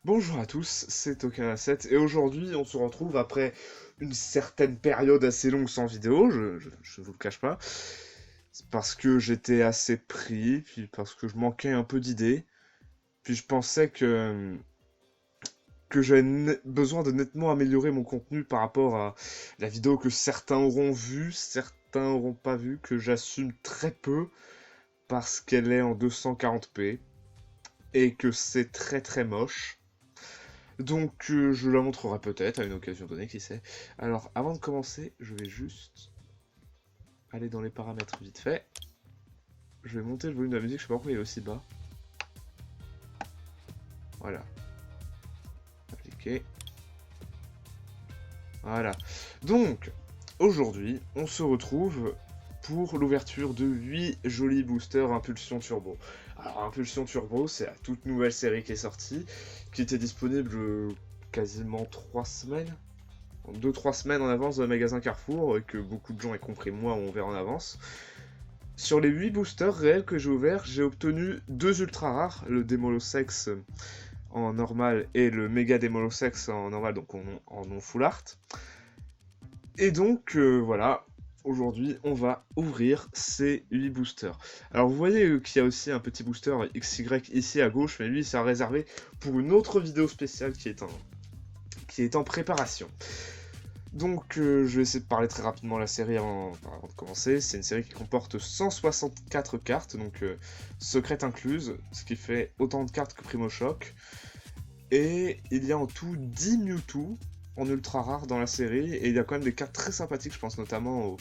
Bonjour à tous, c'est Tokana7 et aujourd'hui on se retrouve après une certaine période assez longue sans vidéo, je vous le cache pas. C'est parce que j'étais assez pris, puis parce que je manquais un peu d'idées, puis je pensais que j'avais besoin de nettement améliorer mon contenu par rapport à la vidéo que certains auront vue, certains auront pas vu, que j'assume très peu parce qu'elle est en 240p et que c'est très très moche. Donc je la montrerai peut-être à une occasion donnée, qui sait. Alors avant de commencer, je vais juste aller dans les paramètres vite fait. Je vais monter le volume de la musique, je sais pas pourquoi il est aussi bas. Voilà, appliquer. Voilà. Donc, aujourd'hui, on se retrouve pour l'ouverture de 8 jolis boosters Impulsion Turbo. Alors Impulsion Turbo, c'est la toute nouvelle série qui est sortie, qui était disponible quasiment 3 semaines, 2-3 semaines en avance dans le magasin Carrefour, et que beaucoup de gens, y compris moi, ont ouvert en avance. Sur les 8 boosters réels que j'ai ouverts, j'ai obtenu 2 ultra rares, le Demolosex en normal et le Mega Demolosex en normal, donc en non full art. Et donc voilà, aujourd'hui on va ouvrir ces 8 boosters. Alors vous voyez qu'il y a aussi un petit booster XY ici à gauche, mais lui c'est réservé pour une autre vidéo spéciale qui est en préparation. Donc je vais essayer de parler très rapidement de la série avant de commencer. C'est une série qui comporte 164 cartes, donc secrètes incluses, ce qui fait autant de cartes que Primo Shock. Et il y a en tout 10 Mewtwo en ultra rare dans la série, et il y a quand même des cartes très sympathiques, je pense notamment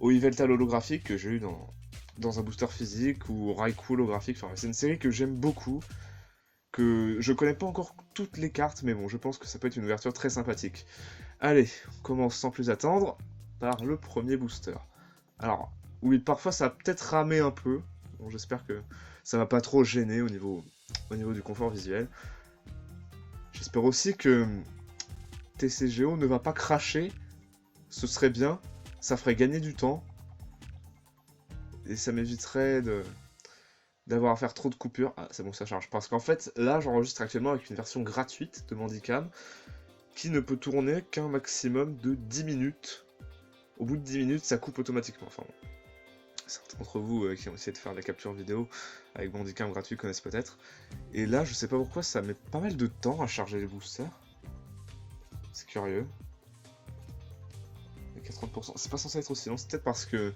au Yveltal holographique que j'ai eu dans un booster physique, ou au Raikou holographique. Enfin, c'est une série que j'aime beaucoup, que je connais pas encore toutes les cartes, mais bon, je pense que ça peut être une ouverture très sympathique. Allez, on commence sans plus attendre par le premier booster. Alors, oui, parfois ça va peut-être ramer un peu. Bon, j'espère que ça va pas trop gêner au niveau du confort visuel. J'espère aussi que TCGO ne va pas cracher. Ce serait bien. Ça ferait gagner du temps. Et ça m'éviterait d'avoir à faire trop de coupures. Ah, c'est bon, ça charge. Parce qu'en fait, là, j'enregistre actuellement avec une version gratuite de Bandicam qui ne peut tourner qu'un maximum de 10 minutes. Au bout de 10 minutes, ça coupe automatiquement. Enfin, bon. Certains d'entre vous qui ont essayé de faire de la capture vidéo avec Bandicam gratuit connaissent peut-être. Et là, je sais pas pourquoi, ça met pas mal de temps à charger les boosters. C'est curieux. Il y a 30%. C'est pas censé être aussi long, c'est peut-être parce que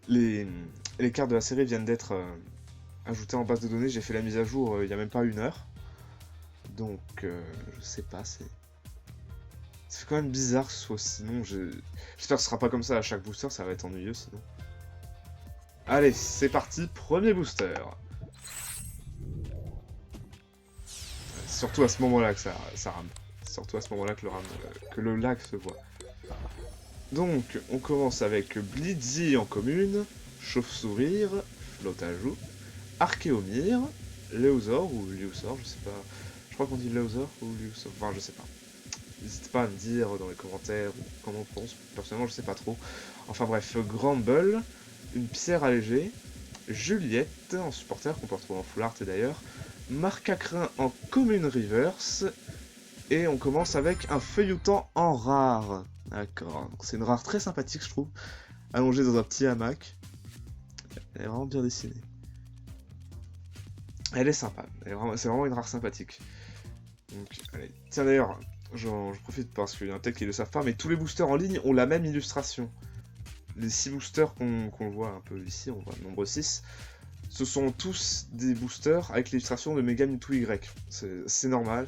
les, les cartes de la série viennent d'être ajoutées en base de données. J'ai fait la mise à jour il y a même pas 1 heure. Donc, je sais pas, c'est quand même bizarre que ce soit sinon. J'espère que ce sera pas comme ça à chaque booster, ça va être ennuyeux sinon. Allez, c'est parti, premier booster. Surtout à ce moment-là que ça rame. Surtout à ce moment-là que le lag se voit. Donc, on commence avec Blitzy en commune, Chauve-Sourire, Flotajou, Archéomir, Léosaur ou Liusor, je sais pas. Je crois qu'on dit Léosaur ou Liusor, enfin je sais pas. N'hésitez pas à me dire dans les commentaires comment on pense, personnellement je sais pas trop. Enfin bref, Gramble, une pierre allégée, Juliette en supporter qu'on peut retrouver en full art et d'ailleurs, Marcacrin en commune reverse, et on commence avec un feuilleton en rare. D'accord, c'est une rare très sympathique je trouve, allongée dans un petit hamac. Elle est vraiment bien dessinée. Elle est sympa, c'est vraiment une rare sympathique. Donc, allez. Tiens d'ailleurs, je profite parce qu'il y en a peut-être qui ne le savent pas, mais tous les boosters en ligne ont la même illustration. Les 6 boosters qu'on voit un peu ici, on voit le nombre 6, ce sont tous des boosters avec l'illustration de Mega Mewtwo Y. C'est normal,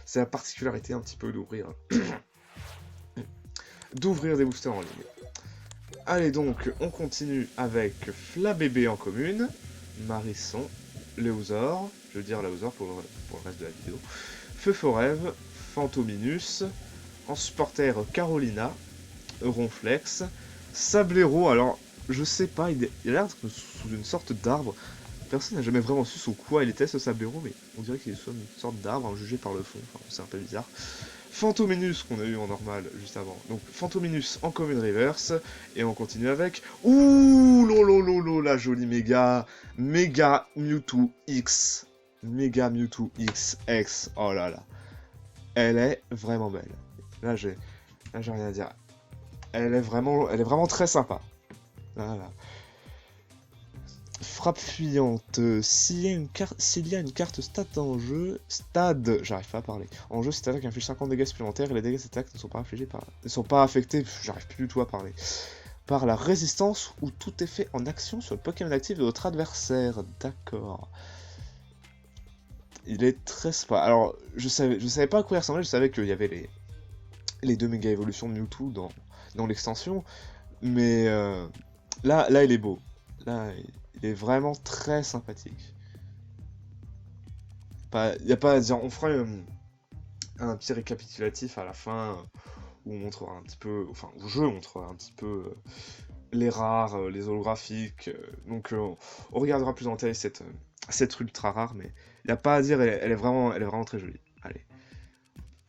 c'est la particularité un petit peu d'ouvrir des boosters en ligne. Allez donc, on continue avec Flabébé en commune, Marisson, Léosaur, je veux dire Léosaur pour le reste de la vidéo, Feu Forève, Fantominus, en supporter Carolina, Ronflex, Sablero, alors je sais pas, il a l'air d'être sous une sorte d'arbre. Personne n'a jamais vraiment su sous quoi il était ce Sablero, mais on dirait qu'il est sous une sorte d'arbre, jugé par le fond, enfin c'est un peu bizarre. Fantominus qu'on a eu en normal juste avant. Donc Fantominus en commune reverse. Et on continue avec... Ouh lolololo, la jolie méga Mewtwo X. Mega Mewtwo XX. Oh là là. Elle est vraiment belle. Là, j'ai rien à dire. Elle est vraiment très sympa. Voilà. Frappe fuyante. S'il y a une carte stat en jeu, j'arrive pas à parler. En jeu, cette attaque inflige 50 dégâts supplémentaires et les dégâts de cette attaque ne sont pas affectés, j'arrive plus du tout à parler. Par la résistance ou tout effet en action sur le Pokémon actif de votre adversaire. D'accord. Il est très sympa. Alors, je savais pas à quoi il ressemblait, je savais qu'il y avait les deux méga évolutions de Mewtwo dans l'extension, mais là, il est beau. Là, il est vraiment très sympathique. Il n'y a pas à dire, on fera un petit récapitulatif à la fin où on montrera un petit peu, enfin, où je montrerai un petit peu les rares, les holographiques. Donc, on regardera plus en détail cette ultra rare, mais il n'y a pas à dire, elle est vraiment très jolie. Allez.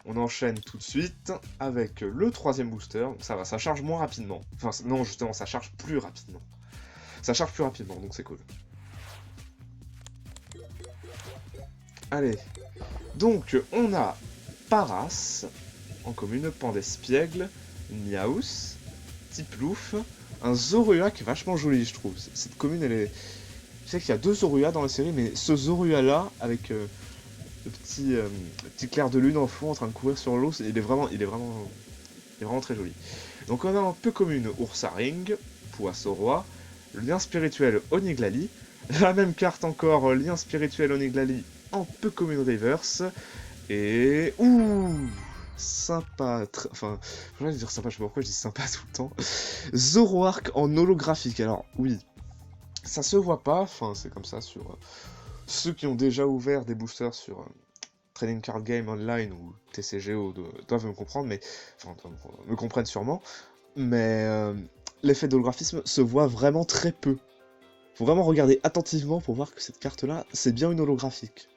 On enchaîne tout de suite avec le troisième booster. Donc ça va, ça charge moins rapidement. Enfin, non, justement, ça charge plus rapidement. Ça charge plus rapidement, donc c'est cool. Allez. Donc, on a Paras, en commune, Pandespiègle, Miaus, Tiplouf, un Zorua-Q vachement joli, je trouve. Cette commune, elle est... Je sais qu'il y a deux Zorua dans la série, mais ce Zorua-là, avec le petit clair de lune en fond en train de courir sur l'eau, il est vraiment très joli. Donc on a un peu commune Ursaring, Pouassoroa, lien spirituel Oniglali, la même carte encore, lien spirituel Oniglali en peu commune Reverse, et... Ouh, sympa, enfin, je vais dire sympa, je sais pas pourquoi je dis sympa tout le temps. Zoroark en holographique, alors oui, ça se voit pas, enfin c'est comme ça sur... Ceux qui ont déjà ouvert des boosters sur Trading Card Game Online ou TCGO doivent me comprendre, mais enfin me comprennent sûrement. Mais l'effet d'holographisme se voit vraiment très peu. Faut vraiment regarder attentivement pour voir que cette carte-là, c'est bien une holographique.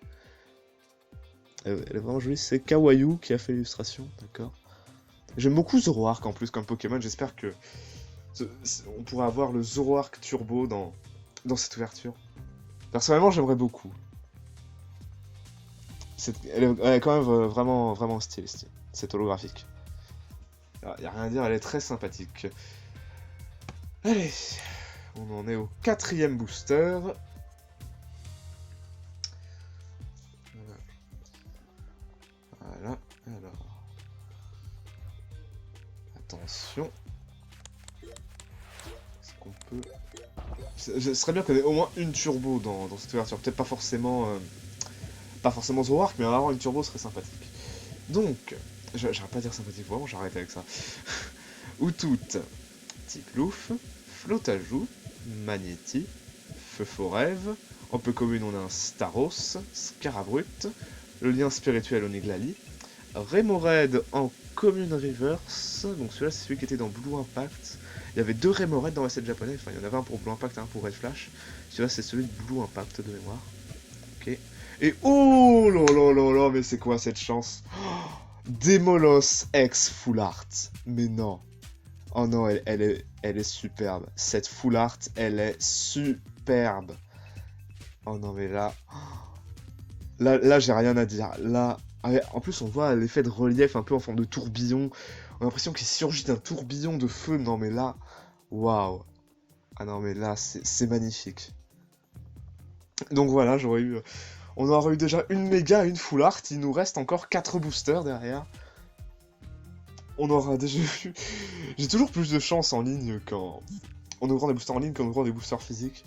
Elle est vraiment jolie. C'est Kawayu qui a fait l'illustration, d'accord. J'aime beaucoup Zoroark en plus comme Pokémon. J'espère que on pourra avoir le Zoroark Turbo dans cette ouverture. Personnellement, j'aimerais beaucoup. Elle est quand même vraiment stylée, c'est holographique. Il n'y a rien à dire, elle est très sympathique. Allez, on en est au quatrième booster. Voilà, alors... Attention. Est-ce qu'on peut... Ce serait bien qu'on ait au moins une turbo dans cette ouverture. Peut-être pas forcément Zoroark, mais avoir une turbo serait sympathique. Donc, j'arrête pas de dire sympathique, vraiment j'arrête avec ça. Outout, Tiplouf, Flotajou, Magnéti, Feu Forève, en peu commune on a un Staros, Scarabrut, le lien spirituel Oniglali, Remoraid en commune reverse, donc celui-là c'est celui qui était dans Blue Impact. Il y avait deux Remoraid dans la set japonais, enfin il y en avait un pour Blue Impact et un pour Red Flash. Celui-là c'est celui de Blue Impact de mémoire. Ok. Et oh là là là là, mais c'est quoi cette chance? Demolos X Full Art. Mais non. Oh non, elle est superbe. Cette Full Art, elle est superbe. Oh non, mais là... Là, j'ai rien à dire. Là... En plus, on voit l'effet de relief un peu en forme de tourbillon. On a l'impression qu'il surgit d'un tourbillon de feu. Non, mais là... Waouh. Ah non, mais là, c'est magnifique. Donc voilà, on aura eu déjà une méga et une full art. Il nous reste encore 4 boosters derrière. On aura déjà eu... J'ai toujours plus de chance en ligne quand... En ouvrant des boosters en ligne qu'en ouvrant des boosters physiques.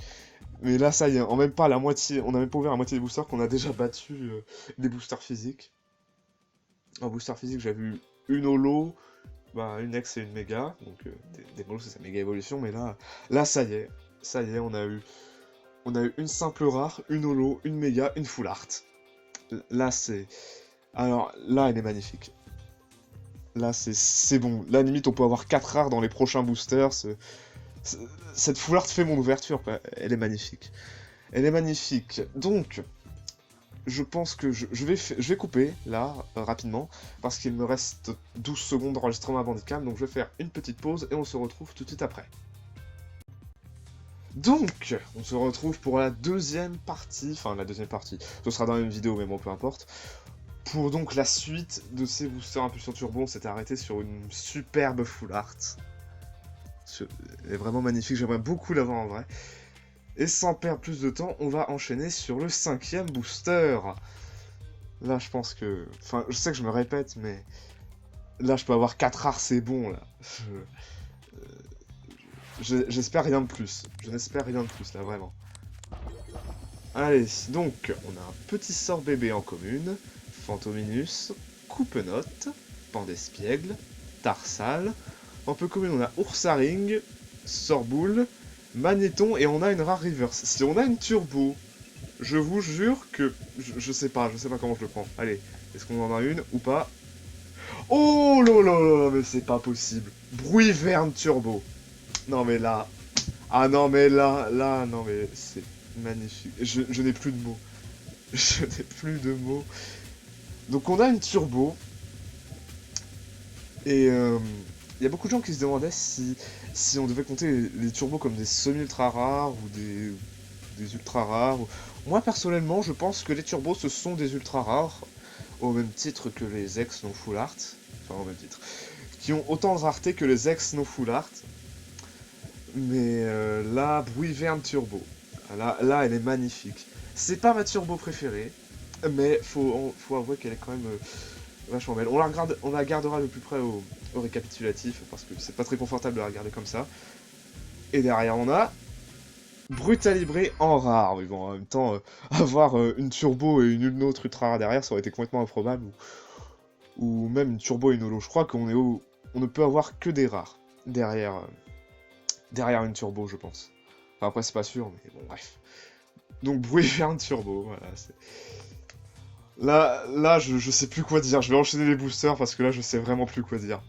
Mais là, ça y est, on n'a même pas ouvert la moitié des boosters qu'on a déjà battu des boosters physiques. En booster physique, j'avais eu une holo, une X et une méga. Donc des molos, c'est sa méga évolution. Mais là, ça y est, on a eu une simple rare, une holo, une méga, une full art. Là, c'est... Alors, là, elle est magnifique. Là, c'est bon. Là, limite, on peut avoir 4 rares dans les prochains boosters. Cette full art fait mon ouverture, quoi. Elle est magnifique. Elle est magnifique. Donc, je pense que je vais couper, là, rapidement, parce qu'il me reste 12 secondes d'enregistrement à Bandicam, donc je vais faire une petite pause et on se retrouve tout de suite après. Donc, on se retrouve pour la deuxième partie, enfin la deuxième partie, ce sera dans la même vidéo mais bon peu importe, pour donc la suite de ces boosters impulsion turbo. On s'était arrêté sur une superbe full art. Elle est vraiment magnifique, j'aimerais beaucoup l'avoir en vrai. Et sans perdre plus de temps, on va enchaîner sur le cinquième booster. Là je pense que, enfin je sais que je me répète mais là je peux avoir 4 rares, c'est bon là. J'espère rien de plus. Je n'espère rien de plus, là, vraiment. Allez, donc, on a un petit sort bébé en commune, Fantominus, Coupe-Note, Pandespiègle, Tarsal. En peu commune, on a Oursaring, Sorboule, Magnéton, et on a une rare reverse. Si on a une turbo, je vous jure que... Je sais pas comment je le prends. Allez, est-ce qu'on en a une ou pas? Oh là là là, mais c'est pas possible. Bruit verne turbo. Non mais là... Ah non mais là, non mais c'est magnifique. Je n'ai plus de mots. Je n'ai plus de mots. Donc on a une turbo. Et il y a beaucoup de gens qui se demandaient si on devait compter les turbos comme des semi-ultra rares ou des ultra rares. Moi personnellement je pense que les turbos ce sont des ultra rares. Au même titre que les ex non full art. Enfin au même titre. Qui ont autant de rareté que les ex non full art. Mais là, Bruit Verne Turbo. Là, elle est magnifique. C'est pas ma turbo préférée, mais faut avouer qu'elle est quand même vachement belle. On la gardera le plus près au récapitulatif, parce que c'est pas très confortable de la regarder comme ça. Et derrière, on a Brutalibré en rare. Mais bon, en même temps, avoir une turbo et une autre ultra rare derrière, ça aurait été complètement improbable. Ou même une turbo et une holo. Je crois on ne peut avoir que des rares derrière une turbo, je pense. Enfin, après, c'est pas sûr, mais bon, bref. Donc, Bruit Verne Turbo, voilà. Là je sais plus quoi dire. Je vais enchaîner les boosters parce que là, je sais vraiment plus quoi dire.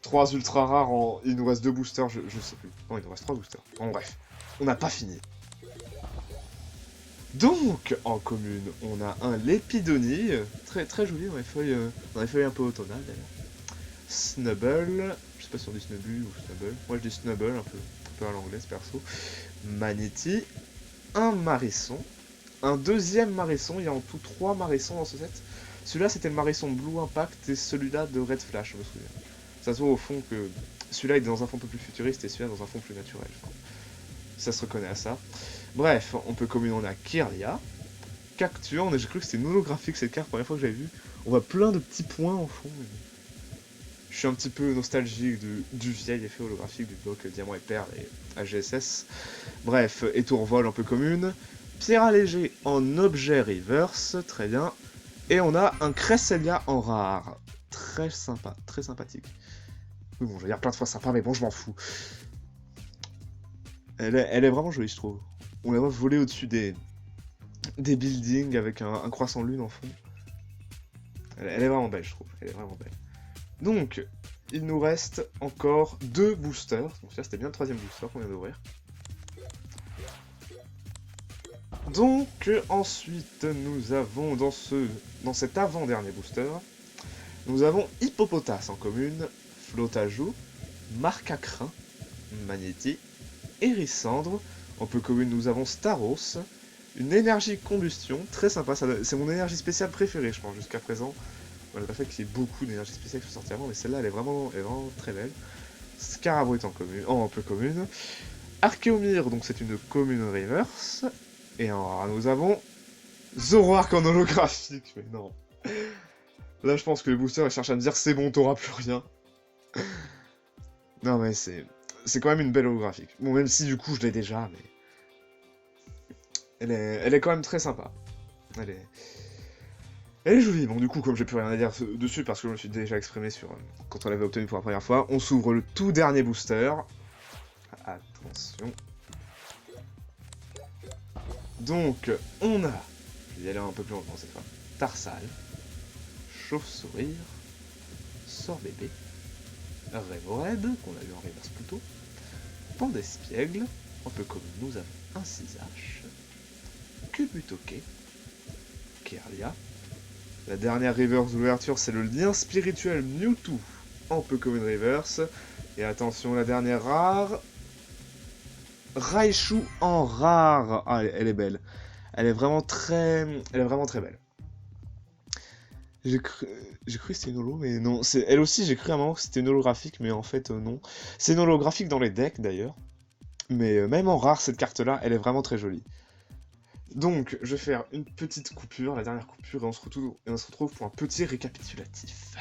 3 ultra rares, il nous reste 2 boosters, je sais plus. Non, il nous reste 3 boosters. Bon, bref. On n'a pas fini. Donc, en commune, on a un Lépidonie, très, très joli dans les feuilles un peu automnales, d'ailleurs. Snubble, je sais pas si on dit Snubble ou Snubble. Moi, je dis Snubble, un peu à l'anglaise, perso. Manity, un Marisson, un deuxième Marisson, il y a en tout 3 Marissons dans ce set. Celui-là c'était le Marisson Blue Impact et celui-là de Red Flash, je me souviens. Ça se voit au fond que celui-là est dans un fond un peu plus futuriste et celui-là dans un fond plus naturel. Enfin, ça se reconnaît à ça. Bref, on peut combiner, on a Kirlia, Cactuan, j'ai cru que c'était une holographique cette carte, première fois que j'avais vu. On voit plein de petits points au fond. Je suis un petit peu nostalgique du vieil effet holographique du bloc Diamant et Perle et AGSS. Bref, étourvol un peu commune. Pierre allégé en objet reverse, très bien. Et on a un Cresselia en rare. Très sympa, très sympathique. Oui, bon, je vais dire plein de fois sympa, mais bon, je m'en fous. Elle est vraiment jolie, je trouve. On la voit voler au-dessus des buildings avec un croissant lune en fond. Elle est vraiment belle, je trouve. Elle est vraiment belle. Donc, il nous reste encore 2 boosters. Donc ça, c'était bien le 3ème booster qu'on vient d'ouvrir. Donc, ensuite, nous avons dans cet avant-dernier booster, nous avons Hippopotas en commune, Flotajou, Marcacrin, Magnéti, Hérissandre. En peu commune, nous avons Staros, une énergie combustion, très sympa, c'est mon énergie spéciale préférée, je pense, jusqu'à présent. Voilà, le fait qu'il y ait beaucoup d'énergie spéciale qui sont sorties avant, mais celle-là, elle est vraiment très belle. Scarabrut en peu commune. Archéomir, donc c'est une commune reverse. Et en rare, nous avons Zoroark en holographique, mais non. Là, je pense que les boosters ils cherchent à me dire c'est bon, t'auras plus rien. Non, mais c'est quand même une belle holographique. Bon, même si du coup je l'ai déjà, mais elle est quand même très sympa. Elle est jolie. Bon, du coup, comme j'ai plus rien à dire dessus parce que je me suis déjà exprimé sur quand on l'avait obtenu pour la première fois, on s'ouvre le tout dernier booster. Attention. Donc, on a, je vais y aller un peu plus longtemps cette fois, Tarsal, Chauve-Sourire, Sort-Bébé, Rémored, qu'on a eu en reverse plus tôt, Pandespiègle, un peu comme nous avons un Cisache, Cubutoke, Kirlia. La dernière reverse d'ouverture, c'est le lien spirituel Mewtwo, un peu comme une reverse. Et attention, la dernière rare, Raichu en rare. Ah, elle est belle. Elle est vraiment très belle. J'ai cru, j'ai cru que c'était une holo, mais non. Elle aussi, j'ai cru à un moment que c'était une holographique, mais en fait, non. C'est une holographique dans les decks, d'ailleurs. Mais même en rare, cette carte-là, elle est vraiment très jolie. Donc, je vais faire une petite coupure, la dernière coupure, et on se retrouve pour un petit récapitulatif.